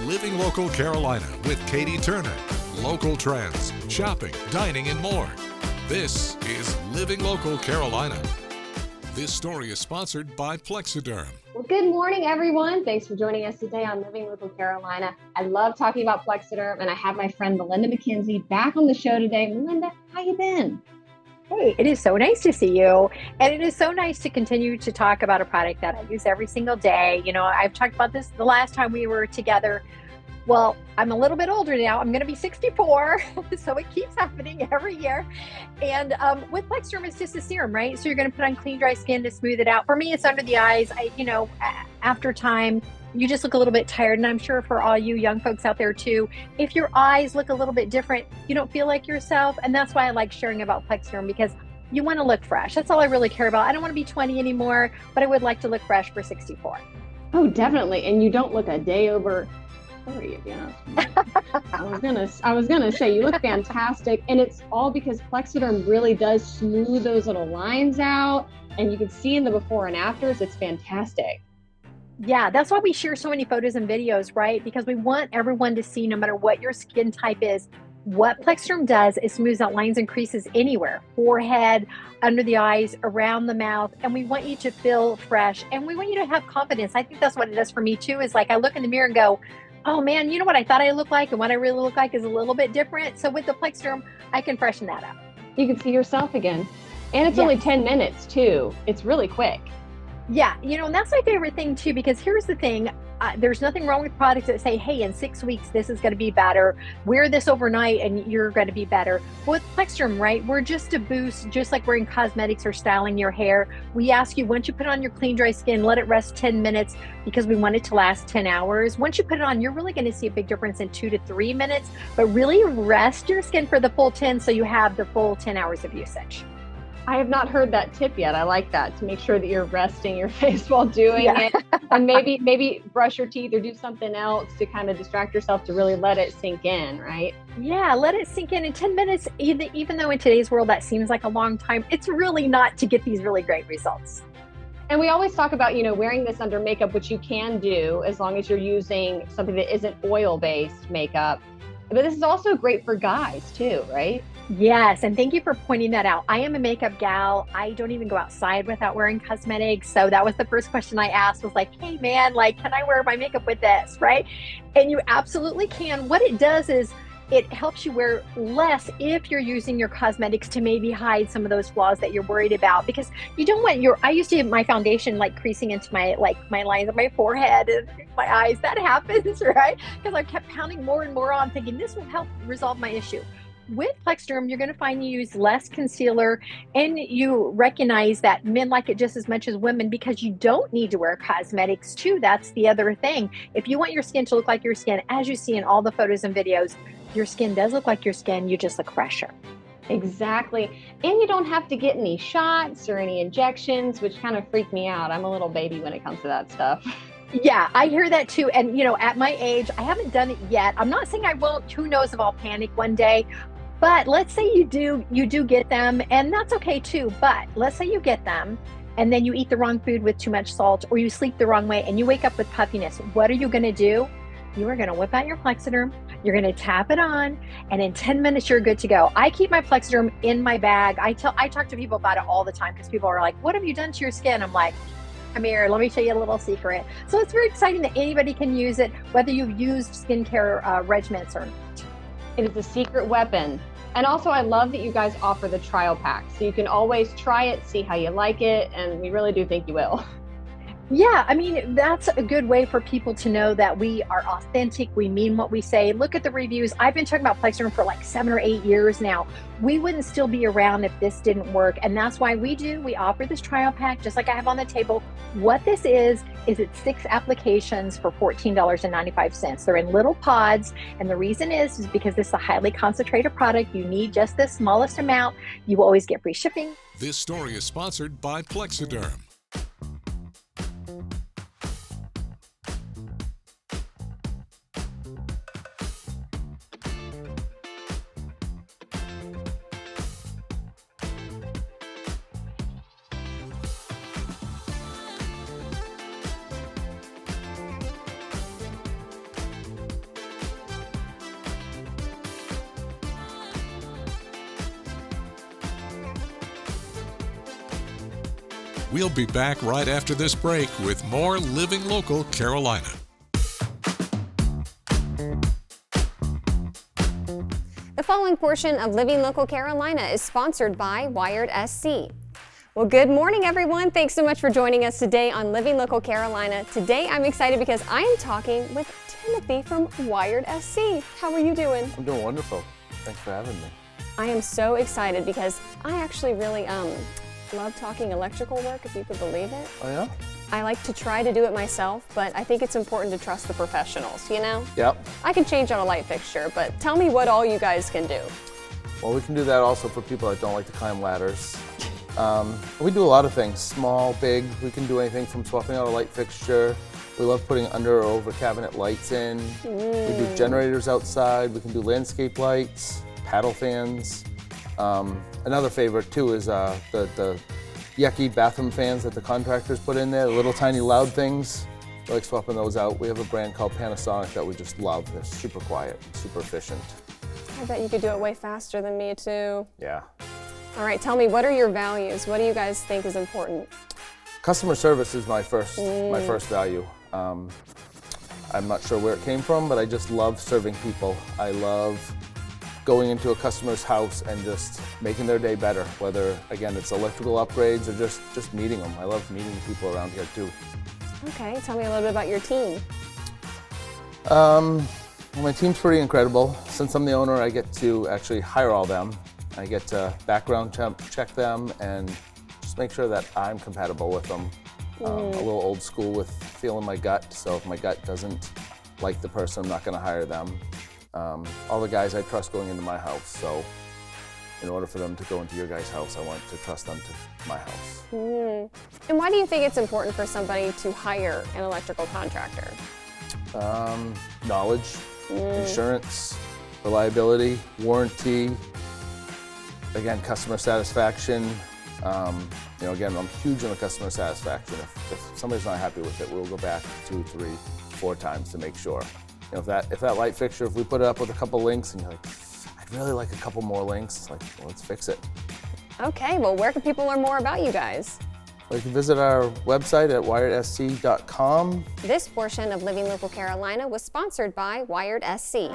Living Local Carolina with Katie Turner. Local trends, shopping, dining, and more. This is Living Local Carolina. This story is sponsored by Plexiderm. Well, good morning, everyone. Thanks for joining us today on Living Local Carolina. I love talking about Plexiderm, and I have my friend Melinda McKenzie back on the show today. Melinda, how you been? Hey, it is so nice to see you. And it is so nice to continue to talk about a product that I use every single day. You know, I've talked about this the last time we were together. Well, I'm a little bit older now. I'm going to be 64. So it keeps happening every year. And with Plexiderm, it's just a serum, right? So you're going to put on clean, dry skin to smooth it out. For me, it's under the eyes. After time, you just look a little bit tired. And I'm sure for all you young folks out there too, if your eyes look a little bit different, you don't feel like yourself. And that's why I like sharing about Plexiderm, because you want to look fresh. That's all I really care about. I don't want to be 20 anymore, but I would like to look fresh for 64. Oh, definitely. And you don't look a day over 30, to be honest. I was gonna say you look fantastic, and it's all because Plexiderm really does smooth those little lines out, and you can see in the before and afters. It's fantastic. Yeah, that's why we share so many photos and videos, right? Because we want everyone to see, no matter what your skin type is, what Plexiderm does is smooths out lines and creases anywhere, forehead, under the eyes, around the mouth. And we want you to feel fresh, and we want you to have confidence. I think that's what it does for me too, is like I look in the mirror and go, oh man, you know what I thought I looked like and what I really look like is a little bit different. So with the Plexiderm, I can freshen that up. You can see yourself again. And it's only 10 minutes too. It's really quick. Yeah, and that's my favorite thing too, because here's the thing. There's nothing wrong with products that say, hey, in 6 weeks, this is going to be better. Wear this overnight and you're going to be better. But with Plexiderm, right, we're just a boost, just like we're in cosmetics or styling your hair. We ask you, once you put on your clean, dry skin, let it rest 10 minutes because we want it to last 10 hours. Once you put it on, you're really going to see a big difference in 2 to 3 minutes, but really rest your skin for the full 10 so you have the full 10 hours of usage. I have not heard that tip yet. I like that, to make sure that you're resting your face while doing it. And maybe brush your teeth or do something else to kind of distract yourself to really let it sink in, right? Yeah, let it sink in 10 minutes. Even though in today's world that seems like a long time, it's really not to get these really great results. And we always talk about, wearing this under makeup, which you can do as long as you're using something that isn't oil-based makeup. But this is also great for guys too, right? Yes, and thank you for pointing that out. I am a makeup gal. I don't even go outside without wearing cosmetics. So that was the first question I asked, was like, hey man, can I wear my makeup with this, right? And you absolutely can. What it does is it helps you wear less if you're using your cosmetics to maybe hide some of those flaws that you're worried about, because you don't want I used to have my foundation creasing into my lines of my forehead and my eyes. That happens, right? Because I kept pounding more and more on, thinking this will help resolve my issue. With Plexiderm, you're going to find you use less concealer, and you recognize that men like it just as much as women, because you don't need to wear cosmetics too. That's the other thing. If you want your skin to look like your skin, as you see in all the photos and videos, your skin does look like your skin. You just look fresher. Exactly. And you don't have to get any shots or any injections, which kind of freak me out. I'm a little baby when it comes to that stuff. Yeah, I hear that too. And, at my age, I haven't done it yet. I'm not saying I won't. Who knows if I'll panic one day. But let's say you do get them, and that's okay too. But let's say you get them and then you eat the wrong food with too much salt, or you sleep the wrong way and you wake up with puffiness. What are you going to do? You are going to whip out your Plexiderm. You're going to tap it on, and in 10 minutes, you're good to go. I keep my Plexiderm in my bag. I talk to people about it all the time, because people are like, what have you done to your skin? I'm like, come here, let me tell you a little secret. So it's very exciting that anybody can use it, whether you've used skincare regimens or not. It is a secret weapon. And also, I love that you guys offer the trial pack. So you can always try it, see how you like it, and we really do think you will. Yeah, I mean, that's a good way for people to know that we are authentic. We mean what we say. Look at the reviews. I've been talking about Plexiderm for 7 or 8 years now. We wouldn't still be around if this didn't work. And that's why we offer this trial pack, just like I have on the table. What this is it's 6 applications for $14.95. They're in little pods. And the reason is because this is a highly concentrated product. You need just the smallest amount. You will always get free shipping. This story is sponsored by Plexiderm. We'll be back right after this break with more Living Local Carolina. The following portion of Living Local Carolina is sponsored by Wired SC. Well, good morning, everyone. Thanks so much for joining us today on Living Local Carolina. Today, I'm excited because I am talking with Timothy from Wired SC. How are you doing? I'm doing wonderful. Thanks for having me. I am so excited because I actually really love talking electrical work, if you could believe it. Oh, yeah? I like to try to do it myself, but I think it's important to trust the professionals, you know? Yep. I can change on a light fixture, but tell me what all you guys can do. Well, we can do that also for people that don't like to climb ladders. We do a lot of things, small, big. We can do anything from swapping out a light fixture. We love putting under or over cabinet lights in. We do generators outside. We can do landscape lights, paddle fans. Another favorite too is the yucky bathroom fans that the contractors put in there, the little tiny loud things. We like swapping those out. We have a brand called Panasonic that we just love. They're super quiet, super efficient. I bet you could do it way faster than me too. Yeah. All right, tell me, what are your values? What do you guys think is important? Customer service is my first value. I'm not sure where it came from, but I just love serving people. I love going into a customer's house and just making their day better, whether, again, it's electrical upgrades or just meeting them. I love meeting people around here, too. Okay, tell me a little bit about your team. Well, my team's pretty incredible. Since I'm the owner, I get to actually hire all them. I get to background check them and just make sure that I'm compatible with them. A little old school with feeling my gut, so if my gut doesn't like the person, I'm not going to hire them. All the guys I trust going into my house, so in order for them to go into your guys' house, I want to trust them to my house. And why do you think it's important for somebody to hire an electrical contractor? Knowledge, insurance, reliability, warranty, again, customer satisfaction. Again, I'm huge on the customer satisfaction. If somebody's not happy with it, we'll go back 2, 3, 4 times to make sure. If that light fixture, if we put it up with a couple links and you're like, I'd really like a couple more links, it's like, well, let's fix it. Okay, well, where can people learn more about you guys? Well, you can visit our website at wiredsc.com. This portion of Living Local Carolina was sponsored by Wired SC.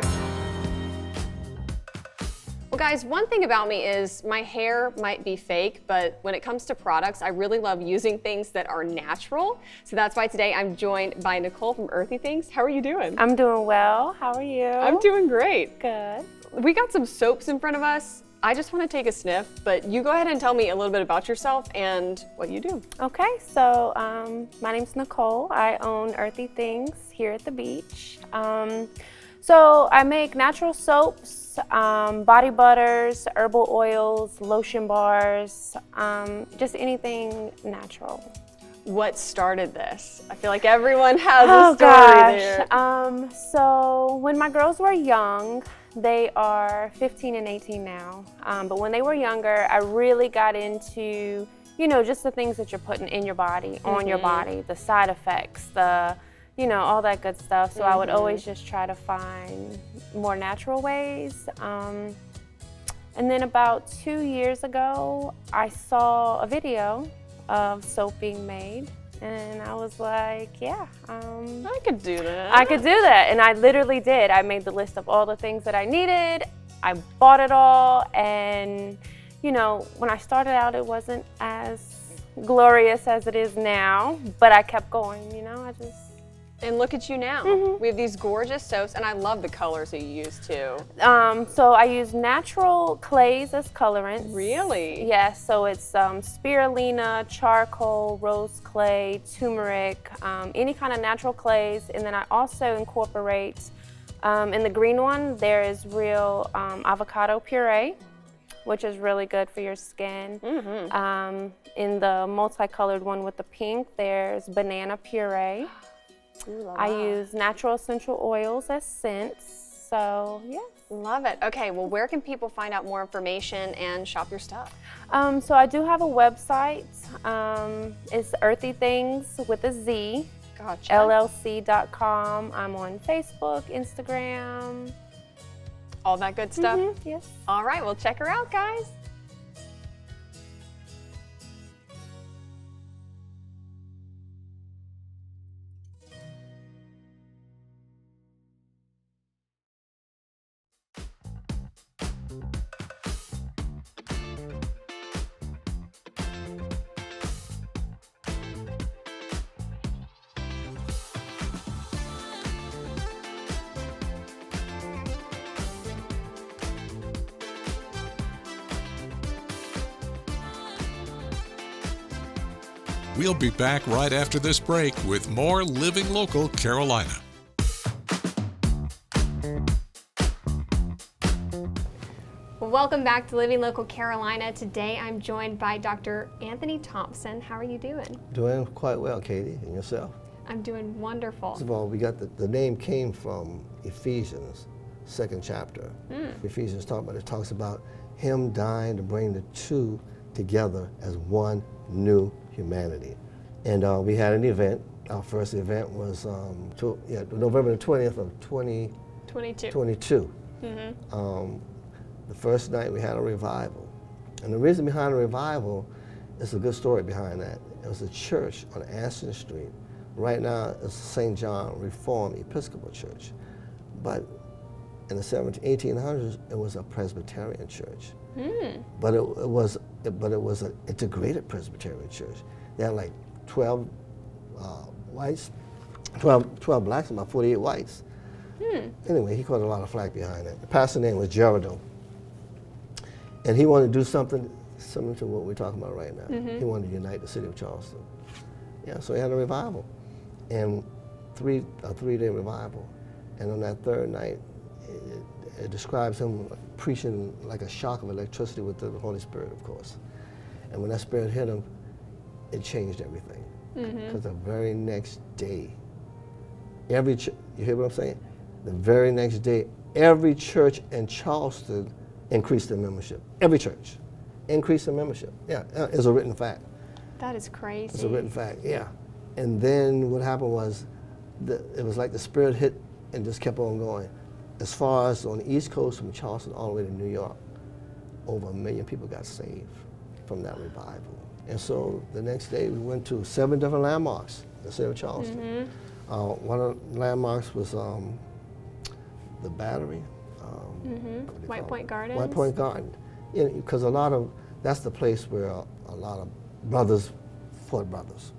Well, guys, one thing about me is my hair might be fake, but when it comes to products, I really love using things that are natural. So that's why today I'm joined by Nicole from Earthy Things. How are you doing? I'm doing well. How are you? I'm doing great. Good. We got some soaps in front of us. I just want to take a sniff, but you go ahead and tell me a little bit about yourself and what you do. Okay, so my name's Nicole. I own Earthy Things here at the beach. So I make natural soaps, body butters, herbal oils, lotion bars, just anything natural. What started this? I feel like everyone has a story there. So when my girls were young, they are 15 and 18 now, but when they were younger, I really got into, just the things that you're putting in your body, on your body, the side effects, all that good stuff. So I would always just try to find more natural ways. And then about 2 years ago, I saw a video of soap being made. And I was like, yeah. I could do that. I could do that. And I literally did. I made the list of all the things that I needed. I bought it all. And, when I started out, it wasn't as glorious as it is now. But I kept going, And look at you now. We have these gorgeous soaps, and I love the colors that you use too. So I use natural clays as colorants. Really? Yes, so it's spirulina, charcoal, rose clay, turmeric, any kind of natural clays. And then I also incorporate, in the green one, there is real avocado puree, which is really good for your skin. In the multicolored one with the pink, there's banana puree. I use natural essential oils as scents, so yeah. Love it. Okay, well, where can people find out more information and shop your stuff? So I do have a website. It's Earthy Things with a Z, Gotcha. LLC.com. I'm on Facebook, Instagram. All that good stuff? Yes. All right, well, check her out, guys. We'll be back right after this break with more Living Local Carolina. Welcome back to Living Local Carolina. Today I'm joined by Dr. Anthony Thompson. How are you doing? Doing quite well, Katie, and yourself? I'm doing wonderful. First of all, we got the name came from Ephesians, 2nd chapter. Ephesians talks about him dying to bring the two together as one new humanity. And we had an event. Our first event was November the 20th of 2022. The first night we had a revival. And the reason behind the revival is a good story behind that. It was a church on Aston Street. Right now it's St. John Reformed Episcopal Church. But in the 1800s, it was a Presbyterian church. But it was an integrated Presbyterian church. They had like 12 whites, 12 blacks, and about 48 whites. Anyway, he caught a lot of flack behind it. The pastor's name was Gerardo. And he wanted to do something similar to what we're talking about right now. He wanted to unite the city of Charleston. Yeah, so he had a revival, and a three-day revival. And on that third night, it describes him preaching like a shock of electricity with the Holy Spirit, of course. And when that Spirit hit him, it changed everything. Because the very next day, you hear what I'm saying? The very next day, every church in Charleston increased their membership. Every church increased their membership. Yeah, it's a written fact. That is crazy. It's a written fact, yeah. And then what happened was, it was like the Spirit hit and just kept on going. As far as on the East Coast, from Charleston all the way to New York, over 1 million people got saved from that revival. And so the next day we went to 7 different landmarks in the city of Charleston. One of the landmarks was the Battery. White Point Gardens. White Point Garden. Because that's the place where a lot of brothers fought brothers.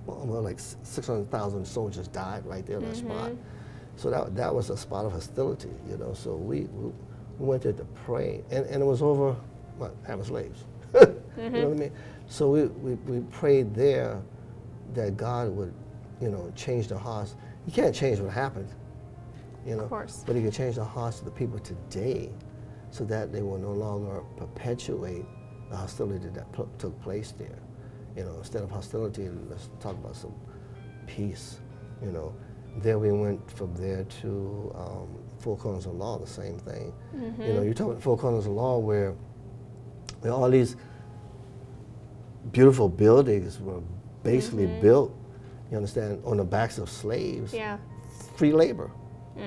Well, like 600,000 soldiers died right there in that spot. So that was a spot of hostility, So we went there to pray, and it was over having slaves. You know what I mean? So we prayed there that God would, change their hearts. You can't change what happened, Of course. but He can change the hearts of the people today, so that they will no longer perpetuate the hostility that took place there. Instead of hostility, let's talk about some peace. Then we went from there to Four Corners of Law, the same thing. You're talking about Four Corners of Law where all these beautiful buildings were basically built, you understand, on the backs of slaves. Yeah. Free labor,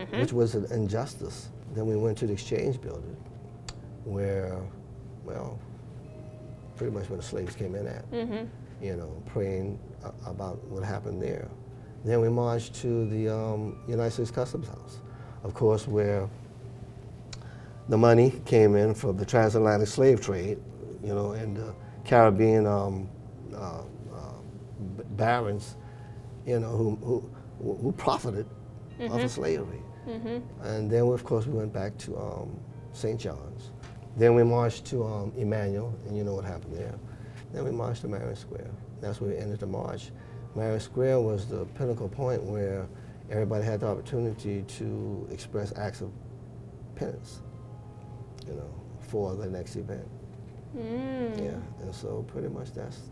which was an injustice. Then we went to the Exchange Building where, pretty much where the slaves came in at, praying about what happened there. Then we marched to the United States Customs House, of course, where the money came in from the transatlantic slave trade, and the Caribbean barons, who profited off of slavery. And then, of course, we went back to St. John's. Then we marched to Emmanuel, and you know what happened there. Then we marched to Marion Square. That's where we ended the march. Marion Square was the pinnacle point where everybody had the opportunity to express acts of penance, for the next event. Yeah, and so pretty much that's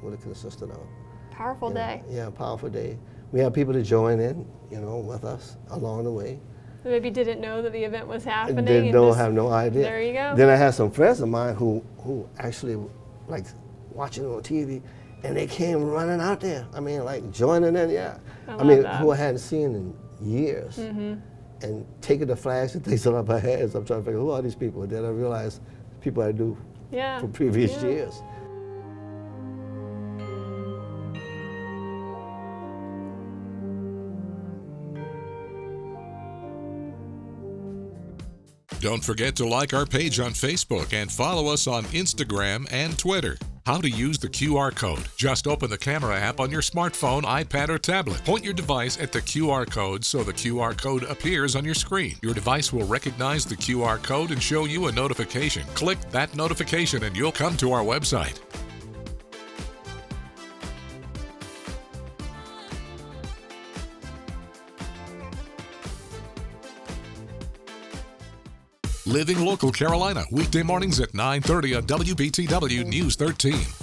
what it consisted of. Powerful day. Yeah, powerful day. We had people to join in, with us along the way. Maybe didn't know that the event was happening. They don't have no idea. There you go. Then I had some friends of mine who actually like watching it on TV, and they came running out there. I mean, like joining in, yeah. I mean, that. who I hadn't seen in years, and taking the flags and things off my heads. I'm trying to figure who are these people. And then I realized people I knew from previous years. Don't forget to like our page on Facebook and follow us on Instagram and Twitter. How to use the QR code. Just open the camera app on your smartphone, iPad, or tablet. Point your device at the QR code so the QR code appears on your screen. Your device will recognize the QR code and show you a notification. Click that notification and you'll come to our website. Living Local Carolina, weekday mornings at 9:30 on WBTW News 13.